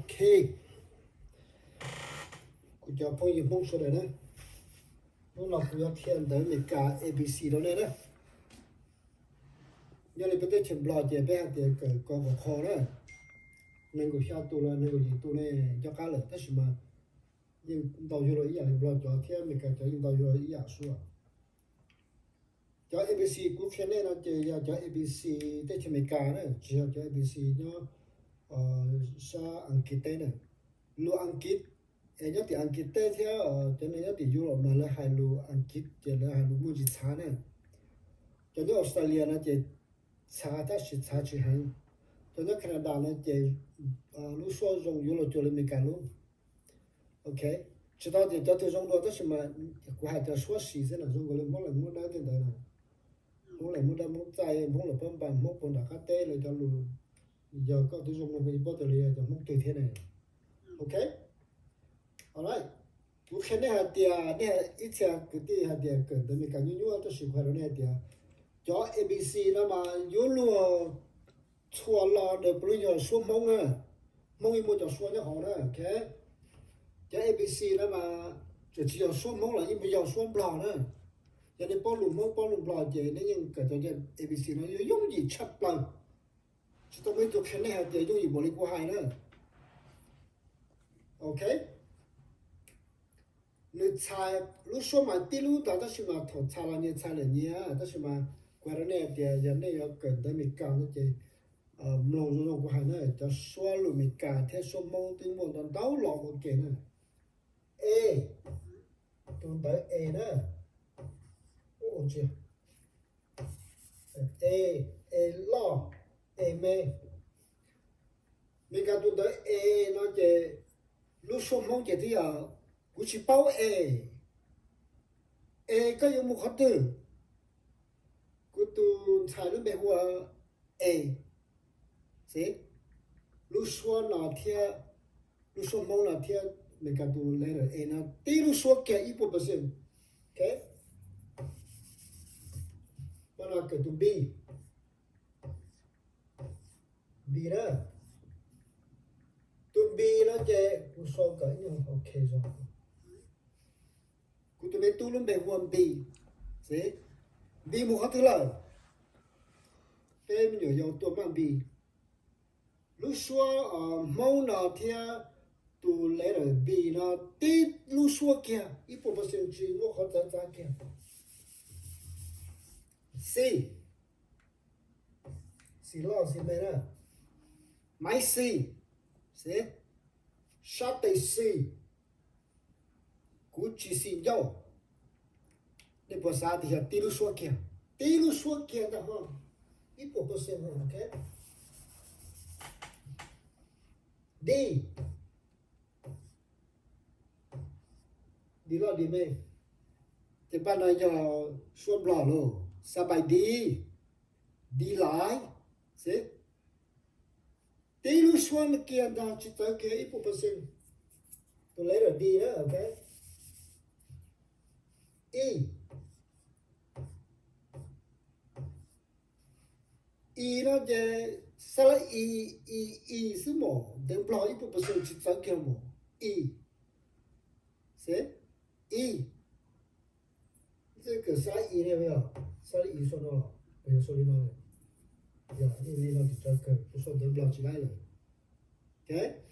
OK，佢就幫要幫出嚟咧，我老婆要聽到你教 ABC 到咧咧，因為你不得全部攞住俾人哋個課咧，能夠下到啦，能夠認到咧，要加了，但是嘛，應到咗一樣你不攞住，聽你教就應到咗一樣數啊。cho ABC cũng phía này nó chỉ cho ABC để cho mình cả này chỉ cho ABC nó sa Anh tên này lu Anh nhớ thì Anh tên theo cho nên nhớ thì Europe mà là hai lu Anh chỉ là hai lu mua gì trả này cho nên Australia nó chỉ trả ta chỉ trả chỉ hàng cho nên Canada nó chỉ lu số dùng Euro cho mình cả luôn OK chỉ tao thì cho tôi dùng đó đó mà của hai cho số xí thế là dùng cái mỗi lần mua đó thì đấy nào mỗi lần mua đó mua trái mỗi lần bơm bơm mỗi lần đã cắt té rồi cho luôn giờ có tôi dùng một cái bottle này cho mỗi cái thế này OK alrightกูแค่เนี่ยเดียเนี่ยอีเทียกูที่เดียเกิดแต่มีการยุ่งๆตัวสิ่งภายในเนี่ยเดียจอ ABC นะมายุ่งลัวชัวร์รอเดี๋ยวปลุกจะช่วงมงอ่ะมงอีโมจะช่วงจะหอนะโอเคจอ ABC นะมาจะchỉช่วงมงละอีโมจะช่วงปลอนะอย่างนี้ป้อนหลุมมงป้อนหลุมปลอเจนี่ยังเกิดตัวเนี่ย ABC นะยุ่งยี่ชับปลอจะต้องไม่ตัวแค่เนี่ยเดียยุ่งยี่บริกูหายนะโอเค你猜，你说嘛，第六道但是嘛，头猜了你猜了你啊，但是嘛，怪了那点人那要跟的没讲那些，弄这种过海呢，叫说了没讲，他说蒙对蒙到到老我给呢，A，都到 A 呢，我去，A 老 A 没，没讲都到 A 那些，你说蒙这的啊。กูชิเป้าก็ยังมุขตื่นกูตูถ่ายรูปแบบว่าสิลูกชัวนาเทียลูกชัวมองนาเทียในการดูแลนะตีลูกชัวแก่อีกปุ๊บเปอร์เซ็นต์โอเคมันน่าเกิดตัวบีนะตัวบีนะเจ้กูชอบกันยังโอเคจ้ะกูตัวเบตูลุ่มแบบวันบีสิบีมุขที่ละเต็มอยู่ตัวมันบีลูกชัวมองนาเทียตัวเล่นบีนะตีลูกชัวแก่อีกปุ๊บเปอร์เซ็นต์จีมุขจะจ้าแก่สี่ล้อสิไม่นะไม่สิ杀得死，估计是要，你不杀的下地路说干的哈，一步不行哈 ，OK。D 了弟妹，这班呢叫说不了喽，三百 D 来，是。tỷ lệ số mà kia đó chỉ tới kia ít phần trăm tôi lấy rồi đi đó ok nóจะสละ是么等不了一phần trăm chỉ tới kia么是这个สละ呢没有สละ说到了没有说你那里呀，你那就这个不说得不了起来了，OK？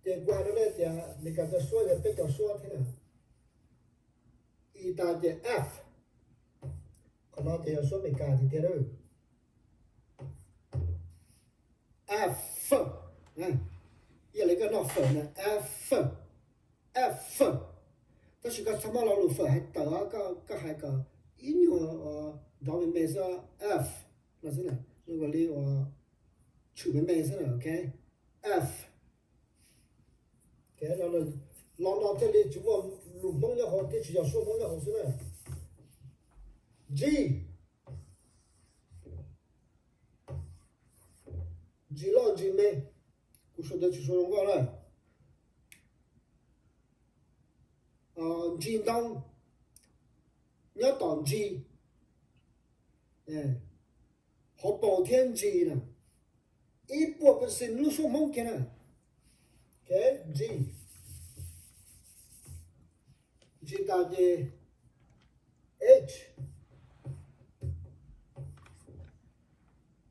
这关了呢，这你刚才说的比较说的呢，一大的 F， 可能这要说没干的点了 ，F， 也那个那分呢 ，F， 但是个什么老路分还到啊个还个一年到底没是 F。那是呢，如果你出门没事了 ，OK，F， OK， 然后浪到这里，就我路蒙也好，地区要说蒙也好是呢 ，G 老 G 没，我说的就说用过了，G 当，你要当 G， 好保天机呢，一步不是你说梦见了 Okay, G. G ta G. H.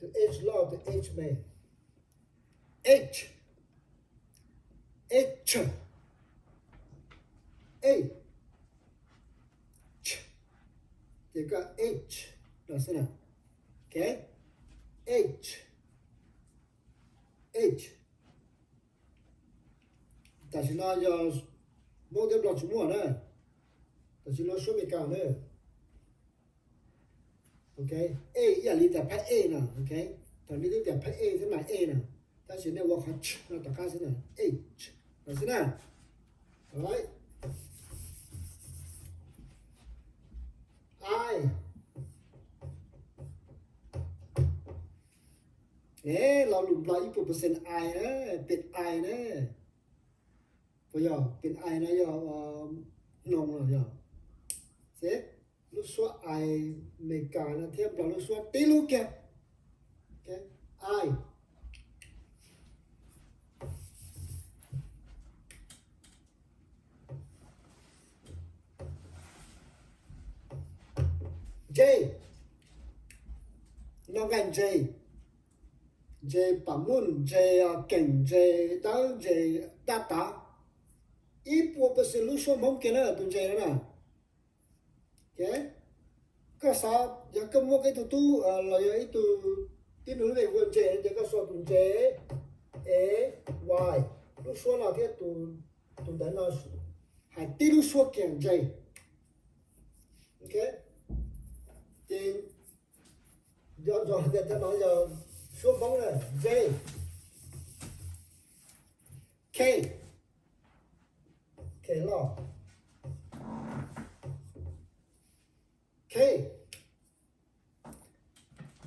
The H law, the H man. H. H. A. Ch. They got H. That's it. Okay? H. H. That's not your more than block more, no? That's not show me count, no? Okay? A, yeah, leave that pet A now, okay? Tell me that pet A is my A now. That's your network, not the cousin, H. That's it now. Alright? I. Nè,เราหลุมเรา1% I นะเป็น I นะพอยอเป็น I นะยอนงนะยอเสร็จลูกสัว I เมกานะเทียบเราลูกสัวตีลูกแกโอเค I J น้องกัน J J ปั๊มมุ่น J เก่ง J ตั้ง J ดัตตา1% ลูกสัวมั่งกันนะตุน J นะ โอเคก็สอบอยากก็มั่งกันตัวเราอยากตัวที่หนูเรียกว่า J จะก็สอบตุน J A Y ลูกสัวเราที่ตุนแต่เราให้ที่ลูกสัวเก่ง J โอเคจริงย้อนเดี๋ยวจะน้อยจะชัวร์บ้างเลย J K K ล่ะ K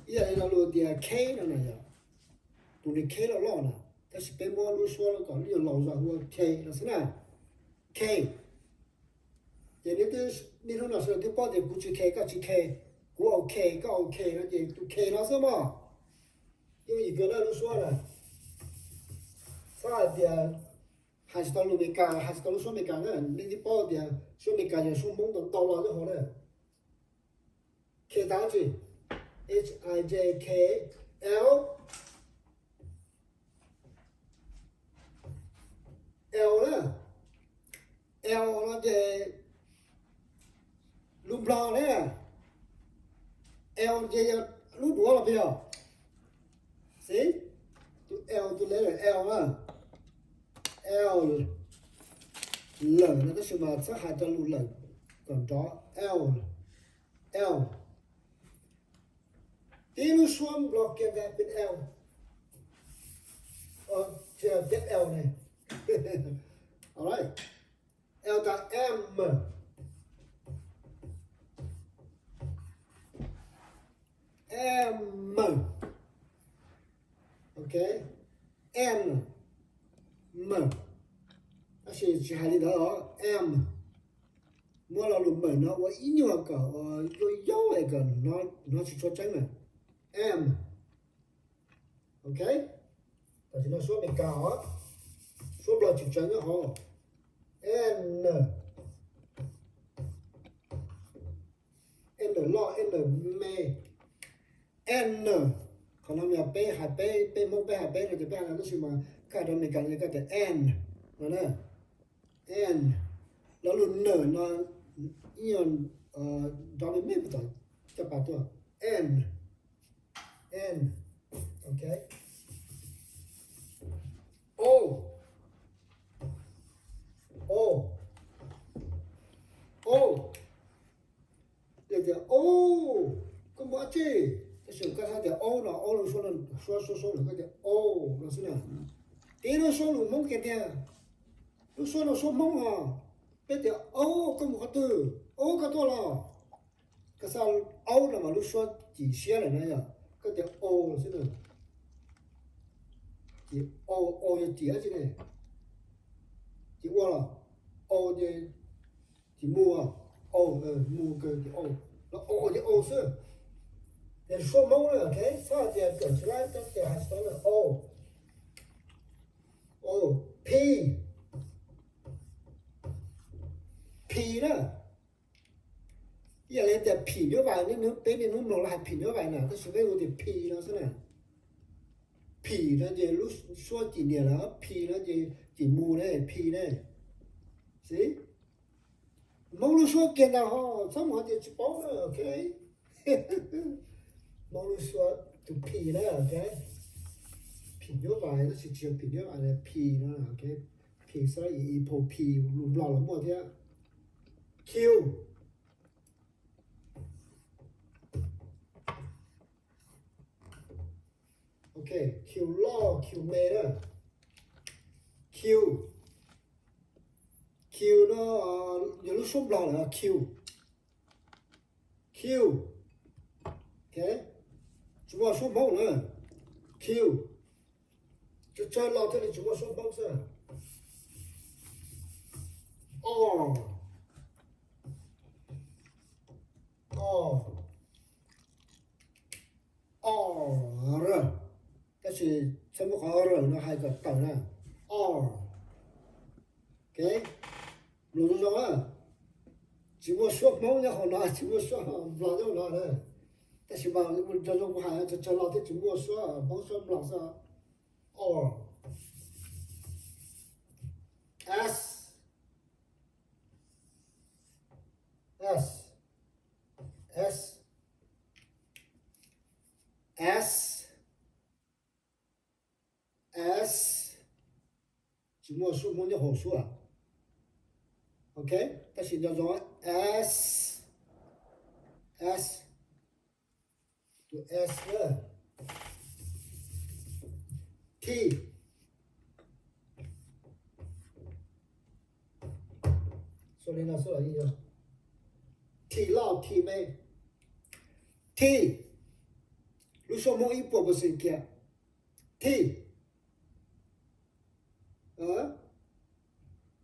อีอะไรเรารู้เดีย K นั่นน่ะยาตัวนี้ K เราล่อนะแต่สิเป็นว่ารู้ชัวร์แล้วก่อนเรียนเราจะหัว K นะสินะ K อย่างนี้ที่นี่เราเนี่ยที่ป้อเด็กกูจะ K ก็จะ K กูเอา K ก็เอา K นะเด็กตัว K นะสิ嘛因为一个人都说了啥的还是到路没干还是到路说没干呢你的包的说没干就说懵懂到了就好了 K 大句 H I J K L L 呢 L 那个路不了呢 L 这要路多了不要 See? To L to letter L 啊 L 冷那个什么这还叫路冷怎么着 L L 第一路说 block 给它变 L 这变 L 呢alright L 到 M M OK M M 那是只海里头 M 摸了路门呢我一扭个有腰那个拿去做针了 M OK 但是呢说没搞啊说不了就针就好 N N 老 N 没 N còn nó nhà p hạt p mông p hạt p rồi thì p là nó gì mà cả đó mình cần cái n nó nè n nó luôn nở nó nhiều đó mình biết rồi cho bà tôi n ok o o o bây giờ o có bao chi是刚才的 O 了 ，O 了说了个的 O 了是呢，第二说了蒙个的，都说了说蒙啊，别的 O 跟我的 O 个多了，可是 O 了嘛，都说几些了那样，个的 O 是呢，的 O 有第二个呢，的我了 O 的木啊 O 木个的 O， 那 O 的 O 是。你说懵了 ，OK？ 啥子搞起来？这还是了 O， O P nếu bé thì nó là phì nhớ vậy nè ta sẽ biết thì phì nó thế này phì nó gì lúc xua chỉ nhiều là phì nó gì chỉ mù này phì này see mong lúc xua kia nào họ xong họ thì chỉ bỏ nữa ok mong lúc xua từ phì này ok phì nhớ vậy nó chỉ phì nhớ vậy là phì nó là ok phì sao ý phô phì lùm lò lắm mọi thế Q ok Q lo Q mê đó Q Q nó nhiều lúc số lo là Q Q ok chúng ta số mẫu nữa Q cho chơi lo thế này chúng ta số mẫu sao R R cái gì xem một R nó hai cái tàu nè R ok luôn rồi chỉ có số mẫu nhá họ nói chỉ có số lo cho nó này但是吧，我这种我还这老的中国说，帮说不老说，or s s s s s， 中国说梦的好说啊，OK， 但是叫做 s s， 就 s 了 t。说的那说了一个 T 老 T 妹 T， 如说某一波不是个 T，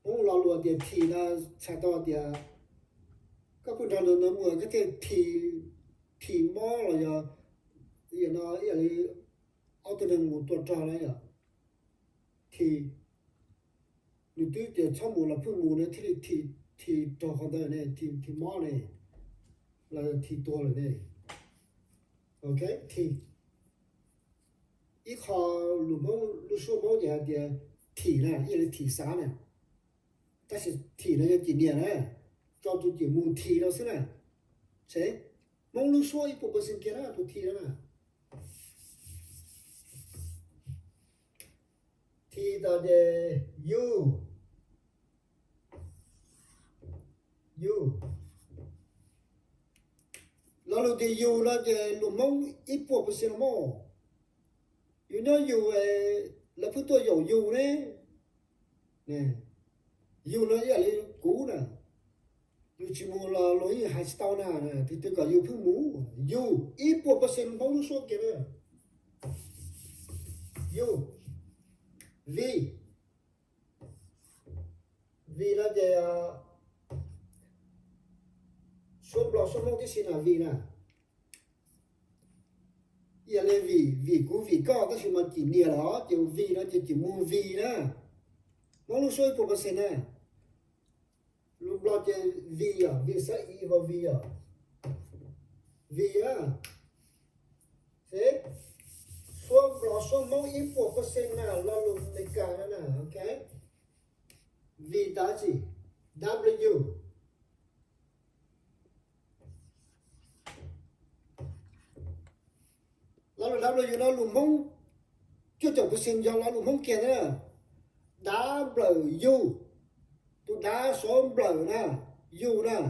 某老罗的 T 呢，才到的，个不知道能不能个 T 毛了呀，也那也里奥特能多长了呀 T， 你对的草木了不木呢 T 多好的呢 T 毛呢，那 T 多了呢 ，OK T。一考鲁蒙鲁说某年的体呢，也是体啥呢？但是体呢要几年呢？照住节目体了是呢？谁？蒙鲁说一步不是给他都体了呢？体到的 U， 老鲁的 U 那的鲁蒙一步不是了么？有那有那不多有呢？呢，有那也里古呢。有节目了，罗伊还是到那呢，这个有父母有一波不是蒙说给的，有 V 那个说不了说蒙的是哪 V 呢？也来 V 古 V 高，但是嘛几年了，就 V 呢就节目 V 呢，蒙说一波不是呢？lúc đó chơi V à, V sẽ Y vào V à, V à, thế số mẫu ít của có sen nào là lúc này cả nữa nào, ok, V đã gì, W, là W nó lúc mông, chưa chồng có sen do là lúc mông kia nữa, W, tôi đá số bờ nè, U nè,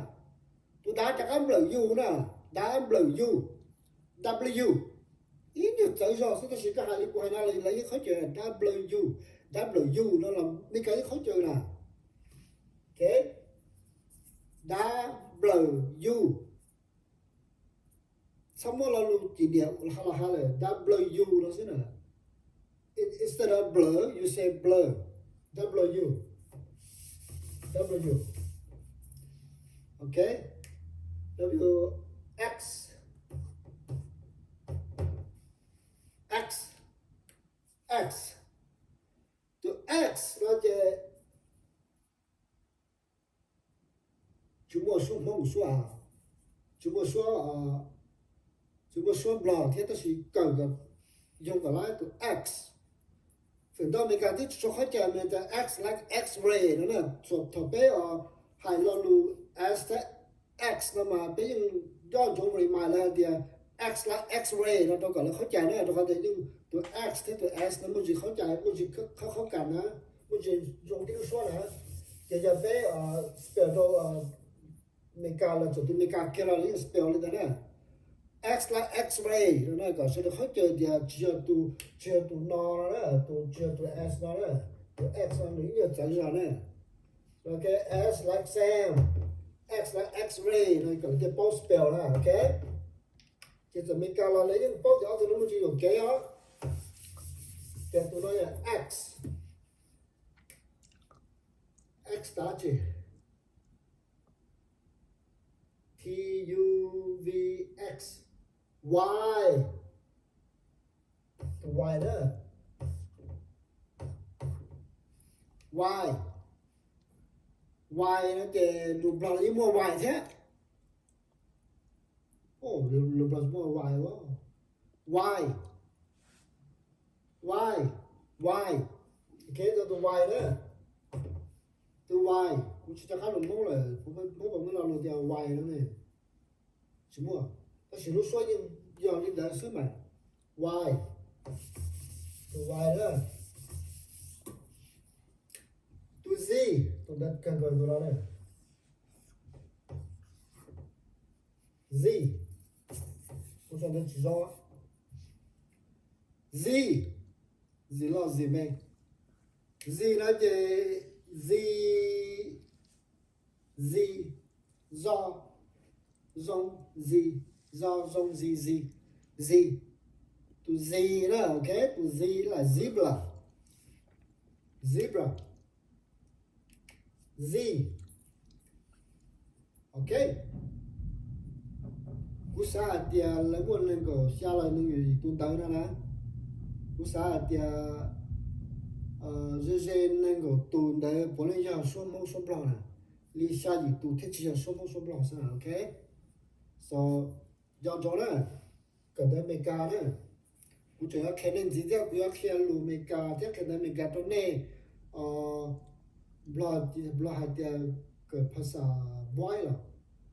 tôi đá chắc ấm bờ U nè, đá bờ U, W, ít nhất tới rồi, sẽ có cái hai của hai này lấy khó chơi W nó là mấy cái khó chơi nè, ok, W, xong rồi là luôn chỉ điểm là hai là W nó sẽ nè, instead of blur, you say blur, W. Okay, W X to X nó je chúng mua số mong số à chúng mua số chúng ta số blo thế ta chỉ cần cái dùng cái lại từ x phần đó mình cái số khó chơi mìnhจะ x like x-ray nữa nè số thọ bé hay lo lu s x nó mà bé nhưng do chúng mình mà là thì x like x-ray nó đâu có là khó chơi nữa đâu có thể nhưng từ x tới từ s nó mới chỉ khó chơi mới chỉ khó cảm nữa mới chỉ dùng cái số này giờ giờ bé spell đâu mình cả là chúng mình cả kia là những spell lên đó X là X-ray nó có sự khó chơi thì chưa tu nó đó chưa tu S nó đó tu X nó những cái chạy ra nè rồi cái S like Sam X là X-ray nó có cái post spell đó ok thì chúng mình cả là lấy những post đó thì nó mới chỉ được cái đó thì tụi nó là X X đã chỉ TUVX Y Y đó Y nó thì lục là những mua Y thế lục là mua Y quá Y cái đó từ Y đó từ Y cũng chỉ cho các đồng mẫu là cũng mới làm được điều Y đó này chỉ mua ta chỉ lúc xoay nhưng giờ đi đến xứ mà Y từ Y đó từ Z tôi đặt cần gọi tôi là này Z tôi cho nên chỉ do Z là gì mày Z nó chỉ Z do dòng Z do dòng Z từ Z đó ok từ Z là zebra Z ok cú sa tia lấy một lần cổ xa là những người tuân tới đó nè cú sa tia dễ nên cổ tuân tới bốn lần giờ số mông số blanc nè lý xa gì tu thiết chỉ số mông số blanc sao ok so do đó nè cái đó mình cả nè cú chơi cái nên gì đó cú chơi lu mình cả thế cái đó mình cả đó nè blah hai tia cái ภาษา boy là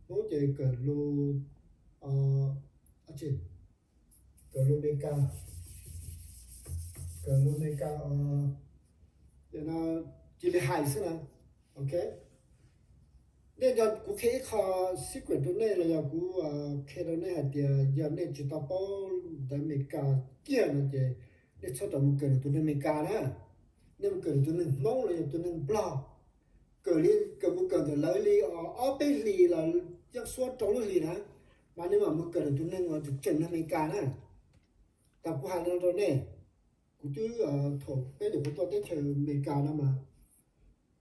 nó chơi cái lu chị cái lu mình cả để nó chỉ là hai xí nè ok nên giờ cú khi khó secret đó này là giờ cú khi đó này hai tia giờ này chỉ tao bao để mình cả kia nó chơi để cho tao một cái tụi mình cả nè nên cái tụi mình mong là tụi mình blah cái một cái thì lấy li ở bên li là chắc số trong li nè mà nếu mà một cái tụi mình mà chừng nó mình cả nè ta cũng hay nó nè cũng chứ thổ cái được tôi tới chờ mình cả nè mà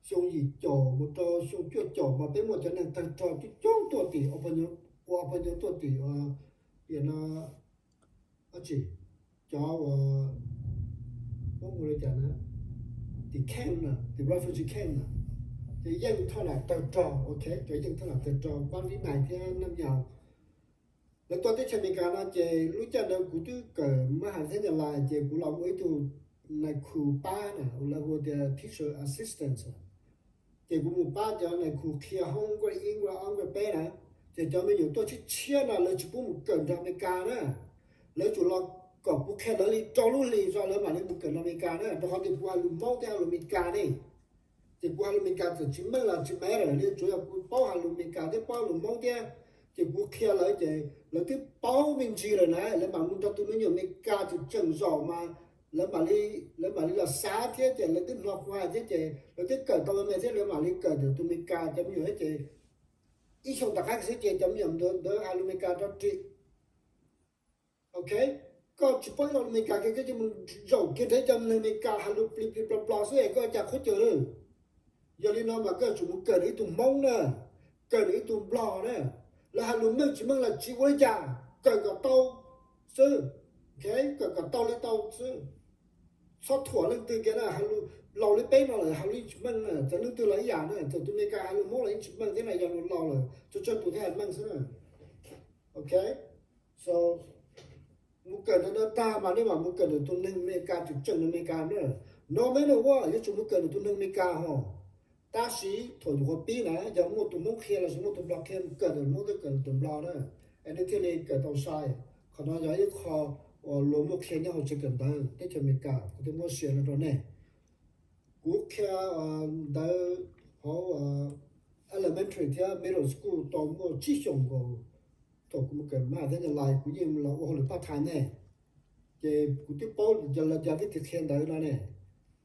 xong gì trò một trò xong chưa trò mà bên một cái này thằng trò cái trống tuổi tỷ ở bao nhiêu tuổi tỷ thì nó chỉ cho có người trả nè thì camp nè thì refugee camp nè thì dân thôi là thằng trò ok cái dân thôi là thằng trò ban lý này thì năm giàuแล้วตัวที่ฉันมีการอาเจรู้จักเดิมกูที่เกิดมหาเทศลายเจกูเราไว้ตัวในครูป้าน่ะเราว่าเดีย teacher assistant เจกูมูป้าจะในครูเคลียร์ห้องก็อิงว่าอ้อมก็เป้นะเจจะไม่อยู่ตัวที่เชี่ยน่ะเลยจะกูมูเกิดอเมริกาน่ะแล้วจุดเราก็กูแค่เลยจอรุ่นลีจอเลยมาเลยมูเกิดอเมริกาน่ะตอนที่กูอาลุมองที่อาลุอเมริกานี่เจกูอาลุอเมริกาจะชิมเมื่อไรชิมแม่เลยเนี่ยจุดกูป้ออาลุอเมริกาที่ป้ออาลุมองที่chỉ có kia lấy chỉ là cái bao mình chỉ rồi này là mà muốn cho tụi nó nhiều mình cả chỉ trồng giỏ mà là mà đi là xá thế chỉ là cái lọc hoa thế chỉ là cái cởi tao mới thế là mà đi cởi được tụi mình cả chấm nhiều hết chỉ ít xong tất cả cái chỉ chấm nhầm đỡ hai mình cả đó trị ok có chỉ bao nhiêu mình cả cái mình giàu cái thế chấm mình cả hai lúc plip plip plop plop thế có chả khó chờ nữa giờ đi nó mà cái chúng mình cởi đi tụi mông nè cởi đi tụi bò nè là hà lùm nước chỉ mong là chỉ quay già cởi cả tàu sư ok cởi cả tàu lên tàu sư xót thủa lên từ cái là hà lùm lò lên bên nó là hà lùm chỉ mong là cho lên từ lấy già nữa từ tụi mình cả hà lùm mốt là chỉ mong thế này giờ nó lò là cho tụi thế mong sư nữa ok so một cái nó ta mà nếu mà một cái tôi nâng mấy ca thì chân mấy ca nữa nó mới đâu quá, nếu chúng một cái tôi nâng mấy ca ho ta sĩ thôi được tí này giờ một tụi nó kia là một tụi block kia cái được một cái tụi block nữa anh ấy thì này cái tàu sai còn nó giờ họ lỗ một kia nhau chỉ cần đó để cho mấy ca thì một xe là đó này cú kia đó họ elementary thì middle school tàu một chỉ xong rồi tàu một cái mà thế là lại cũng như là họ là part time này thì cũng tiếp bao giờ là giờ cái thực hiện đấy là này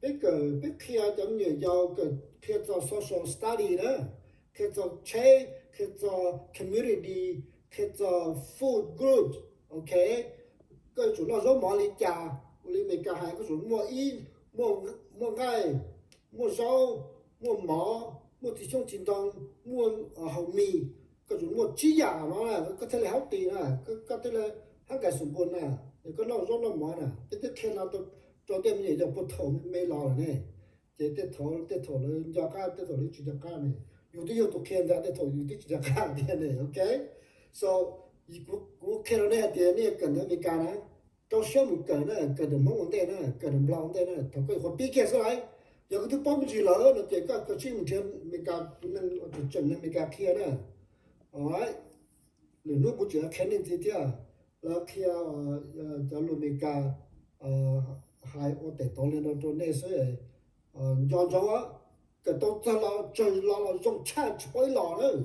cái kia giống như giao cái kia cho social study đó kia cho chơi kia cho community kia cho food group ok cái chủ nó giống mỏ lý trà lý mình cả hai cái chủ mua in mua mua gai mua rau mua mỏ mua thịt trong chín tông mua hậu mì cái chủ mua chi giả nó là có thể là hấp tì nè có thể là hàng cái sủng bồn nè cái nó giống nó mỏ nè cái kia là tôi cho tem gì cho bút thầu mấy lò này chế tết thầu là do cá tết thầu là chỉ cho cá nàyอยู่ที่อยู่ตัวเคนได้ถอยอยู่ที่จะการเนี่ยโอเค so กูเคนเนี่ยเดี๋ยวเนี่ยกันอเมริกานะต้องเชื่อมกันนะกันเดิมมองได้นะกันเดิมลองได้นะถ้าเกิดคนปีแค่ไหนอย่างที่ป้อมจีเหล่านะเจ้าก็ชิมเทียนอเมริกาตัวนั้นจะจันอเมริกาเคียนะอ๋อหรือนู้นกูจะแค่นี้ทีเดียวแล้วเคียจะอเมริกาhai ô tệ tổ lên đó nên sẽ do cái tôi cho nó chơi nó dùng cha chối lò nữa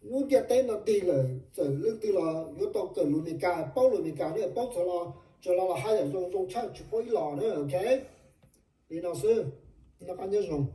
muốn cái tên nó đi là rồi lúc đi là yếu tố cần luôn mình cả bao luôn mình cả nữa bao cho nó là hai là dùng cha chối lò nữa ok thì nó sẽ nó ăn nhớ dùng